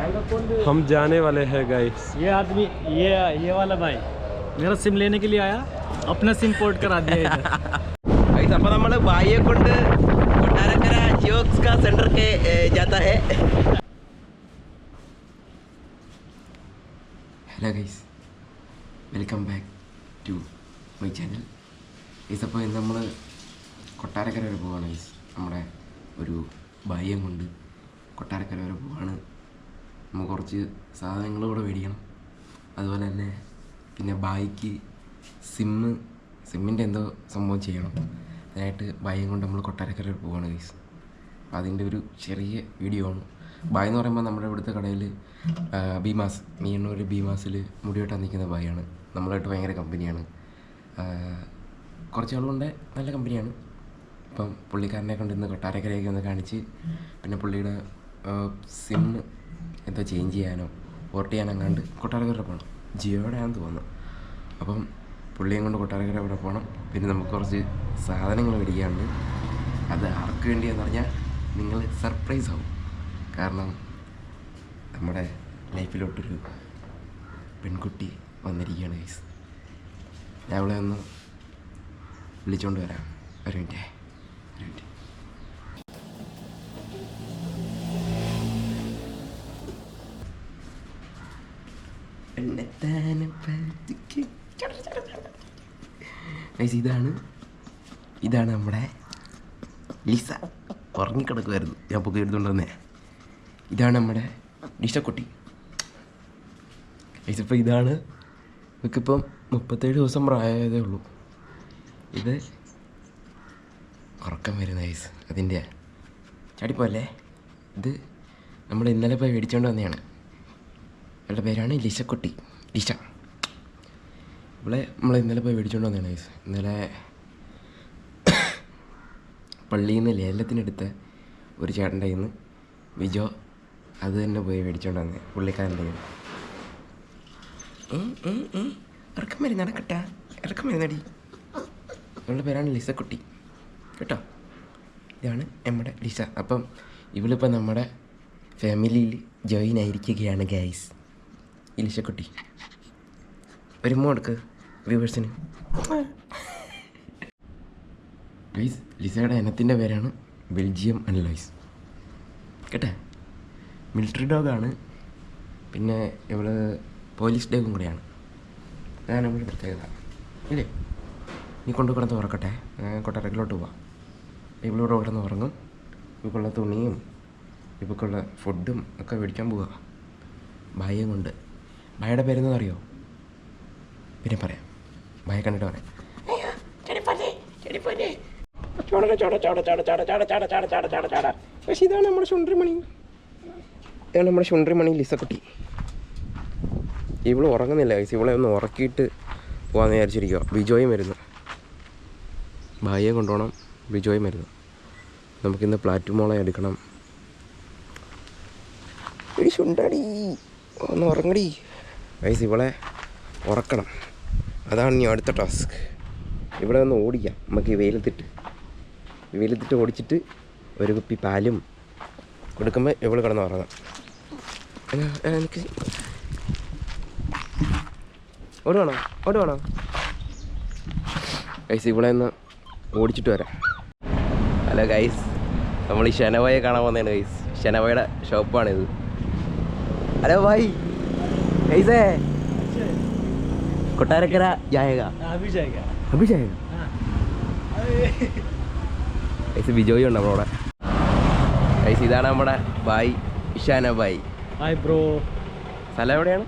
हम जाने वाले हैं गाइस। ये आदमी ये वाला भाई मेरा सिम लेने के लिए आया, अपना सिम पोर्ट करा दिया इधर। गाइस അപ്പോൾ നമ്മൾ ഭായിയെ കൊണ്ട് കൊട്ടാരക്കര ജിയോക്സ് का सेंटर के जाता है। Hello guys, welcome back to my channel. Guys അപ്പോൾ ഇന്ന് നമ്മൾ കൊട്ടാരക്കര വരെ പോവാണ് ഗൈസ്. നമ്മുടെ ഒരു ഭായിയെ കൊണ്ട് കൊട്ടാരക്കര വരെ പോവാണ്. നമുക്ക് കുറച്ച് സാധനങ്ങൾ കൂടെ മേടിക്കണം. അതുപോലെ തന്നെ പിന്നെ ബായിക്ക് സിമ്മിൻ്റെ എന്തോ സംഭവം ചെയ്യണം. അതിനായിട്ട് ബായിയെ കൊണ്ട് നമ്മൾ കൊട്ടാരക്കര വരെ പോവാണ് ഗൈസ്. അതിൻ്റെ ഒരു ചെറിയ വീഡിയോ ആണ്. ബായ് എന്ന് പറയുമ്പോൾ നമ്മുടെ ഇവിടുത്തെ കടയിൽ ബീമാസ് മീനൂർ ബീമാസിൽ മുടിവെട്ടാൻ നിൽക്കുന്ന ബായാണ്. നമ്മളായിട്ട് ഭയങ്കര കമ്പനിയാണ്. കുറച്ച് ആളുകൊണ്ട് നല്ല കമ്പനിയാണ്. ഇപ്പം പുള്ളിക്കാരനെ കൊണ്ട് ഇന്ന് കൊട്ടാരക്കരയൊക്കെ ഒന്ന് കാണിച്ച് പിന്നെ പുള്ളിയുടെ സിമ്മ് എന്തോ ചേഞ്ച് ചെയ്യാനോ പോർട്ട് ചെയ്യാനെങ്ങാണ്ട് കൊട്ടാരക്കര പോകണം. ജിയോയുടെ ആണെന്ന് തോന്നുന്നു. അപ്പം പുള്ളിയും കൊണ്ട് കൊട്ടാരക്കര ഇവിടെ പോകണം. പിന്നെ നമുക്ക് കുറച്ച് സാധനങ്ങൾ മേടിക്കാനുണ്ട്. അത് ആർക്ക് വേണ്ടിയെന്ന് പറഞ്ഞാൽ നിങ്ങൾ സർപ്രൈസ് ആവും. കാരണം നമ്മുടെ ലൈഫിലോട്ടൊരു പെൺകുട്ടി വന്നിരിക്കുകയാണ് ഗൈസ്. ഞാൻ അവളെ ഒന്ന് വിളിച്ചുകൊണ്ട് വരാം. ഒരു മിനിറ്റ്. ഇതാണ് നമ്മുടെ ലിസ. ഉറങ്ങിക്കിടക്കുമായിരുന്നു, ഞാൻ പൊക്കി എടുത്തുകൊണ്ട് വന്നേ. ഇതാണ് നമ്മുടെ ലിസക്കുട്ടി. ഇപ്പോൾ ഇതാണ് നമുക്കിപ്പം 37 ദിവസം പ്രായമായതേ ഉള്ളൂ. ഇത് ഉറക്കം വരുന്ന ഐസ് അതിൻ്റെ ചാടിപ്പോല്ലേ. ഇത് നമ്മൾ ഇന്നലെ പോയി മേടിച്ചുകൊണ്ട് വന്നതാണ്. അവളുടെ പേരാണ് ലിസക്കുട്ടി. ലിസ ഇവളെ നമ്മൾ ഇന്നലെ പോയി മേടിച്ചുകൊണ്ട് വന്നതാണ് ഐസ്. ഇന്നലെ പള്ളിയിൽ നിന്ന് ലേലത്തിനെടുത്ത ഒരു ചേട്ടൻ്റെ കയ്യിൽ നിന്ന് വിജോ അത് തന്നെ പോയി മേടിച്ചുകൊണ്ട് വന്നേ. പുള്ളിക്കാരൻ്റെ കയ്യിൽ ഇറക്കം വരുന്ന നടക്കട്ടാ, ഇറക്കം വരുന്നടി. അവളുടെ പേരാണ് ലിസക്കുട്ടി കേട്ടോ. ഇതാണ് നമ്മുടെ ലിസ. അപ്പം ഇവളിപ്പോൾ നമ്മുടെ ഫാമിലിയിൽ ജോയിൻ ആയിരിക്കുകയാണ് ഗൈസ്. ഈ ലിസക്കുട്ടി ഒരു കൊടുക്ക് വ്യൂവേഴ്സിന്. ഗൈസ്, ലിസയുടെ ഇനത്തിൻ്റെ പേരാണ് ബെൽജിയം അനലൈസ് കേട്ടെ. മിലിറ്ററി ഡോഗാണ്. പിന്നെ ഇവള് പോലീസ് ഡോഗും കൂടെയാണ്. അതാണ് നമ്മുടെ പ്രത്യേകത ഇല്ലേ. നീ കൊണ്ട് കിടന്ന് ഉറക്കട്ടെ, കൊട്ടാരക്കിലോട്ട് പോവാം. ഇവളോട് കിടന്ന് ഉറങ്ങും. ഇവൾക്കുള്ള തുണിയും ഇവൾക്കുള്ള ഫുഡും ഒക്കെ മേടിക്കാൻ പോവുക ഭായിയെ കൊണ്ട്. ഭായിയുടെ പേരെന്ന് അറിയോ? പിന്നെ പറയാം, ഭായ കണ്ടിട്ട് പറയാം. പക്ഷേ ഇതാണ് നമ്മുടെ ചുണ്ടരിമണി. ഇതാണ് നമ്മുടെ ചുണ്ടരിമണി ലിസക്കുട്ടി. ഇവള് ഉറങ്ങുന്നില്ല ഗൈസ്. ഇവളെ ഒന്ന് ഉറക്കിയിട്ട് പോകാമെന്ന് വിചാരിച്ചിരിക്കുക. ബിജോയും വരുന്നു, ഭായിയെ കൊണ്ടുപോകണം. ബിജോയും വരുന്നു. നമുക്കിന്ന് പ്ലാറ്റ്മോളെ എടുക്കണം. ഒരു ചുണ്ടടി ഒന്ന് ഉറങ്ങടി ഗൈസ്. ഇവളെ ഉറക്കണം, അതാണ് ഇനി അടുത്ത ടാസ്ക്. ഇവിടെ ഒന്ന് ഓടിക്കാം നമുക്ക്. ഈ വെയിലത്തിട്ട് ഓടിച്ചിട്ട് ഒരു കുപ്പി പാലും കൊടുക്കുമ്പോൾ ഇവള് കിടന്ന് ഉറങ്ങാം. എനിക്ക് ഓടുവാണോ ഗൈസ്? ഇവിടെ ഒന്ന് ഓടിച്ചിട്ട് വരാം. ഹലോ ഗൈസ്, നമ്മൾ ഈ ഷനവായെ കാണാൻ വന്നതാണ് ഗൈസ്. ഷനവായുടെ ഷോപ്പാണിത്. ഹലോ ഭായ്, ഗൈസേ കൊട്ടാരക്കര ജായേഗാ? അഭി ജായേഗാ. ഗൈസ് ബിജോയി ഉണ്ട് നമ്മളവിടെ. ഗൈസ് ഇതാണ് നമ്മുടെ ഭായ്, ഇഷാന ഭായ്. Hi bro. സ്ഥലം എവിടെയാണ്?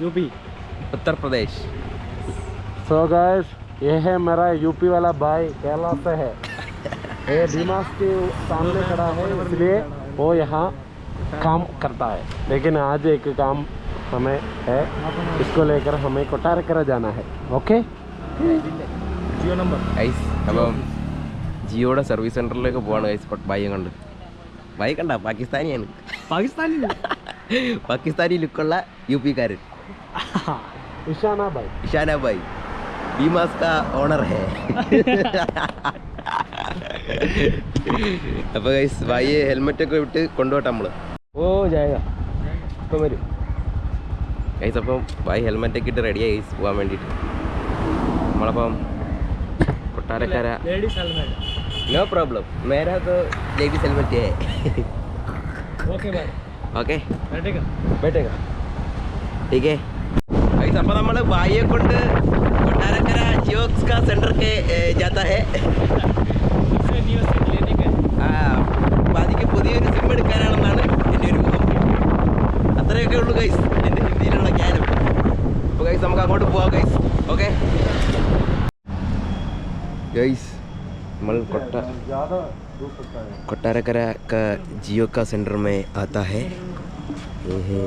UP, उत्तरप्रदेश. सो गाइस, ये है मेरा यूपी वाला भाई, केरला से है. ये बीमास के सामने खड़ा है, इसलिए वो यहाँ काम करता है. लेकिन आज एक काम हमें है, इसको लेकर हमें कोटारकरा जाना है. Okay, Jio number guys. അപ്പം ജിയോയുടെ സർവീസ് സെൻറ്ററിലേക്ക് പോവാണ് ഗൈസ്. ഭായിയെ കണ്ട്. ഭായി കണ്ട പാകിസ്ഥാനിയാണ്. പാകിസ്ഥാനി ലുക്കുള്ള UP കാരൻ इशाना भाई बीमास का ഓണർ ഹേ. അപ്പോൾ ഗൈസ് ഭായിയെ ഹെൽമെറ്റൊക്കെ വിട്ട് കൊണ്ടുപോട്ടെ നമ്മൾ. ഓ ജായക. ഇപ്പം വരും ഗൈസ്. അപ്പം ബായ് ഹെൽമെറ്റൊക്കെ ഇട്ട് റെഡിയായി ഗൈസ് പോകാൻ വേണ്ടിയിട്ട്. നമ്മളപ്പം Kottarakkara ladies helmet no problem मेरा तो लेडीज हेलमेट है ओके भाई ओके बैठेगा बैठेगा ठीक है गाइस. അപ്പോൾ നമ്മൾ ബായിയെ കൊണ്ട് കൊട്ടാരക്കര ജിയോക്സ് കാ സെന്റർ के जाता है. उससे न्यू सिम लेने का ബാദിക്ക് പുതിയൊരു സിം എടുക്കാനാണെന്നാണ് എൻ്റെ ഒരു ഊഹം. അത്രയൊക്കെ ഉള്ളൂ ഗൈസ് എൻ്റെ ഹിന്ദിയിലുള്ള ജ്ഞാനം. അപ്പോൾ ഗൈസ് നമുക്ക് അങ്ങോട്ട് പോവാം ഗൈസ്. ഓക്കെ ഗൈസ് നമ്മൾ കൊട്ടാരക്കര का जियो का सेंटर में आता है. ये है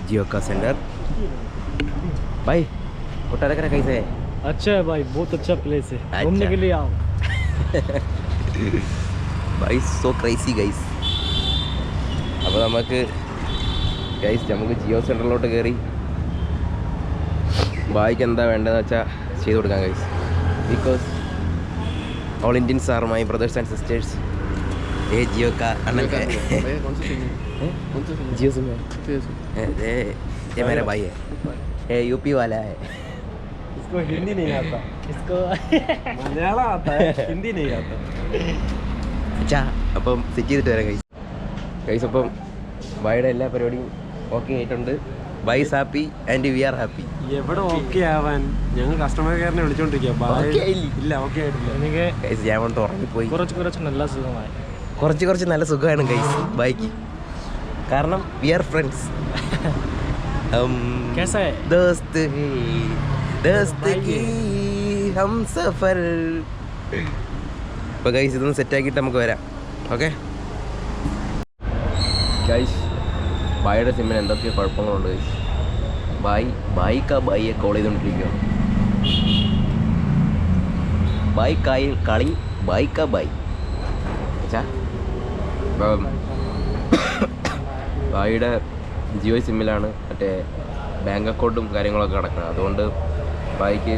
जियो का सेंटर. भाई കൊട്ടാരക്കര कैसे है? अच्छा है भाई बहुत अच्छा प्लेस है अच्छा। घूमने के लिए आओ भाई सो क्रेസി ഗൈസ്. അപ്പോൾ നമുക്ക് ജിയോ സെൻറ്ററിലോട്ട് കയറി ബായിക്ക് എന്താ വേണ്ടതെന്ന് വെച്ചാൽ ചെയ്ത് കൊടുക്കാം guys. Because all Indians are my brothers and sisters. ये जियो का अनल है. जियो सिम है. ये मेरा भाई है. ये यूपी वाला है. इसको हिंदी नहीं आता इसको मलयालम आता है, हिंदी नहीं आता. അച്ഛാ അപ്പം സെറ്റ് ചെയ്തിട്ട് വരാം ഗൈസ്. അപ്പം ബായിയുടെ എല്ലാ പരിപാടിയും ഓക്കെ ആയിട്ടുണ്ട്. Boys happy and we are happy. എവിടെ ഓക്കെ ആവാൻ, ഞങ്ങൾ കസ്റ്റമർ കെയറിനെ വിളിച്ചോണ്ടിരിക്കുക. ഇല്ല ഓക്കെ ആയിട്ടില്ല. എനിക്ക് ഗൈസ് ഞാൻ കൊണ്ട് ഉറങ്ങിപ്പോയി. കുറച്ച് നല്ല സുഖമായി. കുറച്ച് നല്ല സുഖമാണ് ഗൈസ് ബൈക്ക്. കാരണം വി ആർ ഫ്രണ്ട്സ്. कैसा है दोस्त की हम सफर. ഇപ്പോൾ ഗൈസ് ഇതൊന്ന് സെറ്റാക്കിയിട്ട് നമുക്ക് വരാം. ഓക്കെ ഗൈസ് ബായിയുടെ സിമ്മിന് എന്തൊക്കെ കുഴപ്പങ്ങളുണ്ട് ഗൈസ്. ബായിയെ കോൾ ചെയ്തുകൊണ്ടിരിക്കുക. ബായിക്കായി കളി ബായി അച്ഛാ. ഇപ്പം ബായിയുടെ ജിയോ സിമ്മിലാണ് മറ്റേ ബാങ്ക് അക്കൗണ്ടും കാര്യങ്ങളൊക്കെ കിടക്കുന്നത്. അതുകൊണ്ട് ബായിക്ക്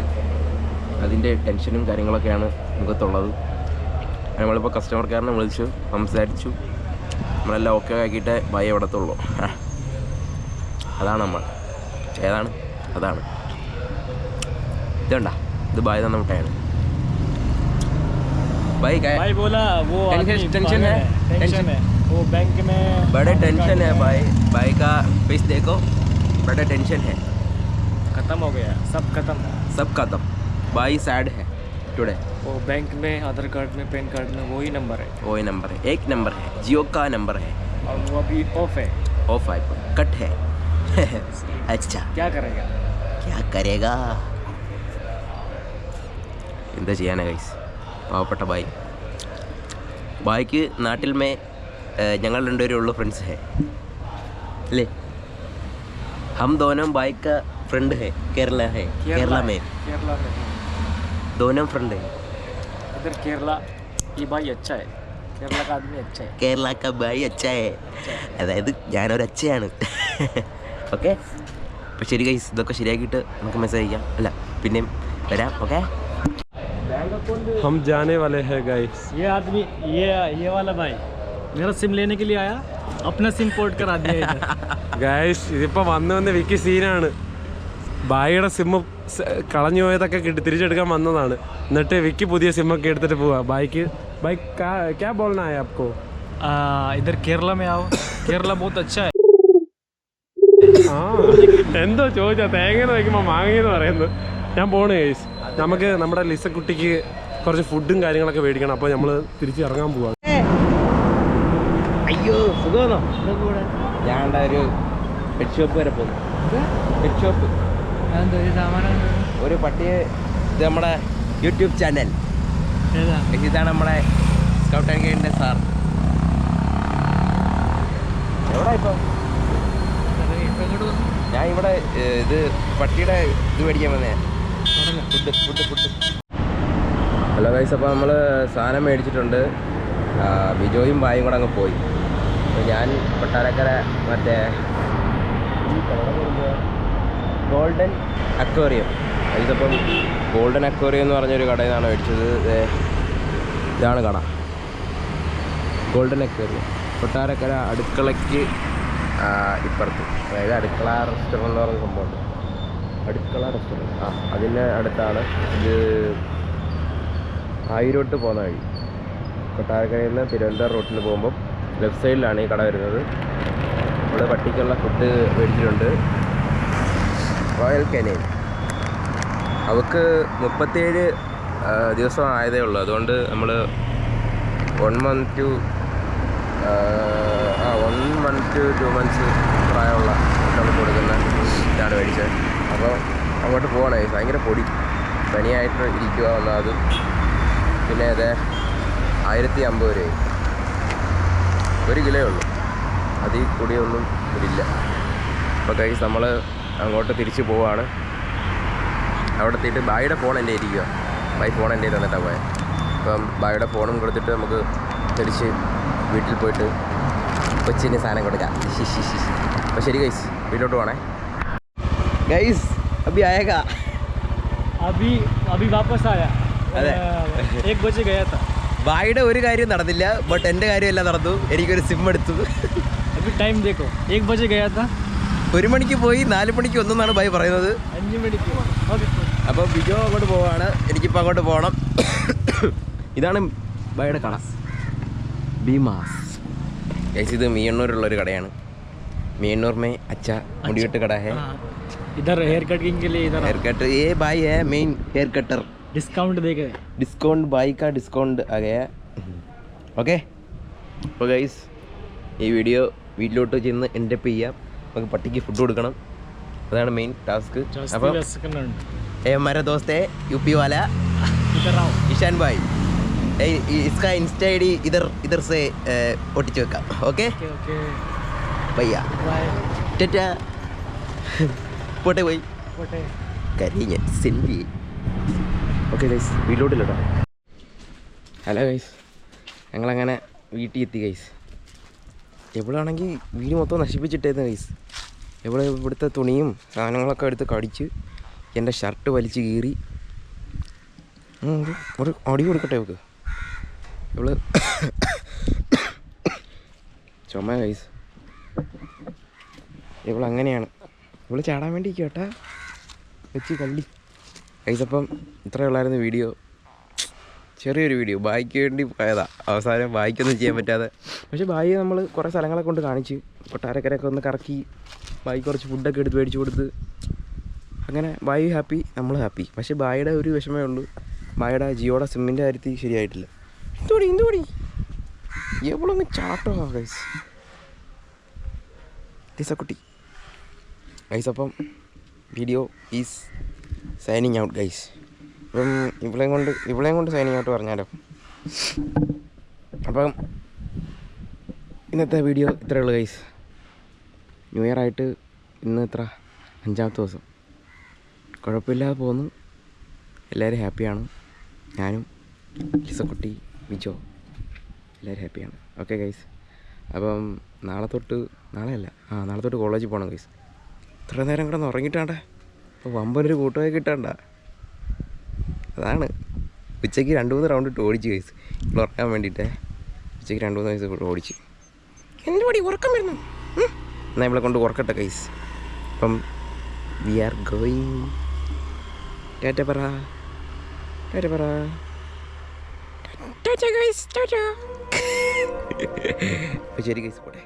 അതിൻ്റെ ടെൻഷനും കാര്യങ്ങളൊക്കെയാണ് മുഖത്തുള്ളത്. നമ്മളിപ്പോൾ കസ്റ്റമർ കെയറിനെ വിളിച്ചു സംസാരിച്ചു. നമ്മളെല്ലാം ഓക്കെ ആക്കിയിട്ടേ ബായി എവിടത്തുള്ളൂ. അതാണ് നമ്മൾ. ഏതാണ് അതാണ് ഇതുണ്ടാ. ഇത് ബായി തന്ന മുട്ടയാണ്. भाई बोला वो टेंशन है वो बैंक में बड़े टेंशन है भाई का फेस देखो. बड़ा टेंशन है. खत्म हो गया सब खत्म. भाई सैड है टुडे. वो बैंक में आधार कार्ड में पैन कार्ड में वही नंबर है एक नंबर है. जियो का नंबर है और वो अभी ऑफ है कट है. अच्छा क्या करेगा എന്താ ചെയ്യാനാ ഗൈസ്. പാവപ്പെട്ട ബായിക്ക് നാട്ടിൽ മേ ഞങ്ങൾ രണ്ടുപേരും ഉള്ള ഫ്രണ്ട്സ് है അല്ലേ. हम दोनों बाइक का फ्रेंड है. केरला में दोनों फ्रेंड है. इधर केरला ये भाई अच्छा है. केरला का आदमी अच्छा है. കേരള का भाई अच्छा है. അതായത് ഞാനൊരു അച്ഛയാണ്. ഓക്കെ അപ്പോൾ ശരി ഗൈസ് ഇതൊക്കെ ശരിയാക്കിയിട്ട് നമുക്ക് മെസ്സേജ് ചെയ്യാം. അല്ല പിന്നെയും വരാം. ഓക്കെ हम जाने वाले हैं गाइस. ये आदमी ये वाला भाई मेरा सिम लेने के लिए आया अपना सिम पोर्ट करा दिया इधर. ഗൈസ് ഇതിപ്പോൾ വന്ന് വിക്കി സീനാണ്. ബായിയുടെ സിമ്മ് കളഞ്ഞു പോയതൊക്കെ തിരിച്ചെടുക്കാൻ വന്നതാണ്. എന്നിട്ട് വിക്കി പുതിയ സിമ്മൊക്കെ എടുത്തിട്ട് പോവാ. ബായിക്ക് क्या बोलना है आपको? इधर केरला में आओ. केरला बहुत अच्छा है. ആ എന്തോ ചോദിച്ചാ തേങ്ങ വയ്ക്കുമ്പോൾ മാങ്ങയെന്ന് പറയുന്നത്. ഞാൻ പോണ് ഗൈസ്. നമുക്ക് നമ്മുടെ ലിസക്കുട്ടിക്ക് കുറച്ച് ഫുഡും കാര്യങ്ങളൊക്കെ മേടിക്കണം. അപ്പോൾ നമ്മൾ തിരിച്ച് ഇറങ്ങാൻ പോവാ. അയ്യോ സുഖമാണോ? ഞാൻ ഒരു പെറ്റ് ഷോപ്പ് വരെ പോകുന്നു. പെറ്റ് ഷോപ്പ് ഒരു പട്ടിയെ. ഇത് നമ്മുടെ യൂട്യൂബ് ചാനൽ. ഇതാണ് നമ്മുടെ സ്കൗട്ട് ആൻഡ് ഗൈഡിൻ്റെ സാർ. എവിടെ ഇപ്പം? ഞാൻ ഇവിടെ ഇത് പട്ടിയുടെ ഇത് മേടിക്കാൻ വന്നേ. ഫുഡ്. ഹലോ ഗൈസ് അപ്പോൾ നമ്മൾ സാധനം മേടിച്ചിട്ടുണ്ട്. ബിജോയും ബായും കൂടെ അങ്ങ് പോയി. അപ്പോൾ ഞാൻ കൊട്ടാരക്കര മറ്റേ ഗോൾഡൻ അക്വേറിയം. ഇതിപ്പം ഗോൾഡൻ അക്വേറിയം എന്ന് പറഞ്ഞൊരു കടയിൽ നിന്നാണ് മേടിച്ചത്. ഇതാണ് കട ഗോൾഡൻ അക്വേറിയം. കൊട്ടാരക്കര അടുക്കളയ്ക്ക് ഇപ്പുറത്ത്, അതായത് അടുക്കള റെസ്റ്റോറൻറ്റ് എന്ന് പറഞ്ഞ സംഭവമുണ്ട്. അടുക്കള റെസ്റ്റോറൻറ്റ് അതിൻ്റെ അടുത്താണ് ഇത്. ആയിരോട്ട് പോകുന്ന വഴി, കൊട്ടാരക്കരയിൽ നിന്ന് തിരുവനന്തപുരം റൂട്ടിൽ പോകുമ്പം ലെഫ്റ്റ് സൈഡിലാണ് ഈ കട വരുന്നത്. നമ്മൾ പട്ടിക്കുള്ള ഫുഡ് മേടിച്ചിട്ടുണ്ട്. റോയൽ കനേൻ അവൾക്ക് 37 ദിവസം ആയതേ ഉള്ളൂ. അതുകൊണ്ട് നമ്മൾ 1 month to 2 months പ്രായമുള്ള നമ്മൾ കൊടുക്കുന്ന ഇതാണ് മേടിച്ചത്. അപ്പോൾ അങ്ങോട്ട് പോകണേ. ഭയങ്കര പൊടി, പനിയായിട്ട് ഇരിക്കുക ഒന്നാമത്. പിന്നെ അതെ 1050 രൂപ 1 കിലോ ഉള്ളൂ, അതിൽ കൂടിയൊന്നും ഇതില്ല. അപ്പോൾ കൈസ് നമ്മൾ അങ്ങോട്ട് തിരിച്ച് പോവുകയാണ്. അവിടെ എത്തിയിട്ട് ബായിയുടെ ഫോൺ എൻ്റെ ഇരിക്കുക. ബായി ഫോൺ എൻ്റെ തന്നിട്ടാണ് പോയത്. അപ്പം ബായിയുടെ ഫോണും കൊടുത്തിട്ട് നമുക്ക് തിരിച്ച് വീട്ടിൽ പോയിട്ട് കൊച്ചിന് സാധനം കൊടുക്കാം. അപ്പോൾ ശരി ഗൈസ്, വീട്ടിലോട്ട് പോകണേ. ഗൈസ് അഭി ആയേക്കാ, अभी वापस आया. അതെ 1 बजे गया था. ബായിയുടെ ഒരു കാര്യം നടന്നില്ല, ബട്ട് എൻ്റെ കാര്യമെല്ലാം നടന്നു. എനിക്കൊരു സിം എടുത്തു. अभी टाइम देखो, 1 बजे गया था, 1 മണിക്ക് പോയി 4 മണിക്ക് വന്നെന്നാണ് ബായി പറയുന്നത്. 5 മണിക്ക്. ഓക്കെ, അപ്പോൾ ബിജോ അങ്ങോട്ട് പോവാണ്, എനിക്കിപ്പോൾ അങ്ങോട്ട് പോകണം. ഇതാണ് ബായിയുടെ കട, ഭീമാസ്. ഗൈസ് ഇത് മീയണ്ണൂരുള്ളൊരു കടയാണ്. മീയണ്ണൂർ മേ അച്ഛ മുടിവെട്ട് കട ഹേ. इधर हेयर कटिंग के लिए इधर हेयर कट ये भाई है मेन हेयर कटर. डिस्काउंट देके डिस्काउंट बाई का डिस्काउंट आ गया. ഓക്കെ, അപ്പോൾ ഗൈസ് ഈ വീഡിയോ വീട്ടിലോട്ട് ചെന്ന് എൻ്റെ അപ്പ് ചെയ്യാം. നമുക്ക് പട്ടിക്ക് ഫുഡ് കൊടുക്കണം, അതാണ് മെയിൻ ടാസ്ക്. അപ്പോൾ हमारा दोस्त है यूपी वाला ईशान भाई, इसका इंस्टा ID इधर से ഒട്ടിച്ച് വെക്കാം. ഓക്കെ भैया, ടാറ്റാ. പോട്ടെ പോയി കരിഞ്ഞ സെൽഫി. ഓക്കെ ഗൈസ്, വീട്ടിലോട്ടില്ലട്ടോ. ഹലോ ഗൈസ്, ഞങ്ങളങ്ങനെ വീട്ടിൽ എത്തി ഗൈസ്. എവിടെയാണെങ്കിൽ വീട് മൊത്തം നശിപ്പിച്ചിട്ടേന്ന് ഗൈസ്. ഇവിടുത്തെ തുണിയും സാധനങ്ങളൊക്കെ എടുത്ത് കടിച്ച് എൻ്റെ ഷർട്ട് വലിച്ച് കീറി. ഒരു അടി കൊടുക്കട്ടെ അവൾക്ക്. ഇവള് ചുമ ഗൈസ്, ഇവളങ്ങനെയാണ്. ഇവള് ചാടാൻ വേണ്ടി കേട്ടാ വെച്ച് കള്ളി ഗൈസ്. അപ്പം ഇത്രയേ ഉള്ളായിരുന്നു വീഡിയോ, ചെറിയൊരു വീഡിയോ. ബായിക്ക് വേണ്ടി പോയതാ, അവസാനം ബായിക്കൊന്നും ചെയ്യാൻ പറ്റാതെ. പക്ഷേ ബായി നമ്മൾ കുറേ സ്ഥലങ്ങളെ കൊണ്ട് കാണിച്ച്, കൊട്ടാരക്കരയൊക്കെ ഒന്ന് കറക്കി, ബായി കുറച്ച് ഫുഡൊക്കെ എടുത്ത് മേടിച്ച് കൊടുത്ത്. അങ്ങനെ ബായി ഹാപ്പി, നമ്മൾ ഹാപ്പി. പക്ഷേ ബായിയുടെ ഒരു വിഷമമേ ഉള്ളൂ, ബായിയുടെ ജിയോയുടെ സിമ്മിൻ്റെ കാര്യത്തിൽ ശരിയായിട്ടില്ല. എന്തുപടി എവളൊന്ന് ചാട്ടോ ഗൈസ്, ലിസക്കുട്ടി ഗൈസ്. അപ്പം video is signing out guys. അപ്പം ഇവളെയും കൊണ്ട് സൈനിങ് ഔട്ട് പറഞ്ഞാലോ. അപ്പം ഇന്നത്തെ വീഡിയോ ഇത്രയേ ഉള്ളൂ ഗൈസ്. ന്യൂ ഇയർ ആയിട്ട് ഇന്ന് എത്ര 5ാമത്തെ ദിവസം, കുഴപ്പമില്ലാതെ പോകുന്നു. എല്ലാവരും ഹാപ്പിയാണ്, ഞാനും ലിസക്കുട്ടി ബിജോ എല്ലാവരും ഹാപ്പിയാണ്. ഓക്കെ ഗൈസ്, അപ്പം നാളെ തൊട്ട് കോളേജിൽ പോകണം ഗൈസ്. ഇത്ര നേരം കിടന്ന് ഉറങ്ങിയിട്ടാണ്ടേ, അപ്പോൾ വമ്പനൊരു കൂട്ടുമായി കിട്ടാണ്ട. അതാണ് ഉച്ചയ്ക്ക് 2-3 റൗണ്ട് ഇട്ട് ഓടിച്ച് ഗൈസ്, ഇവിടെ ഉറക്കാൻ വേണ്ടിയിട്ടേ. ഉച്ചയ്ക്ക് 2-3 ദിവസം ഓടിച്ച് എൻ്റെ പടി ഉറക്കം വരുന്നു. എന്നാൽ നമ്മളെ കൊണ്ട് ഉറക്കട്ടെ ഗൈസ്. അപ്പം വി ആർ ഗോയിങ്. ടാറ്റ പറ, ടാറ്റ പറ, ടാറ്റ ഗൈസ്, ടാറ്റ. അപ്പോൾ ശരി ഗൈസ്, പോട്ടെ.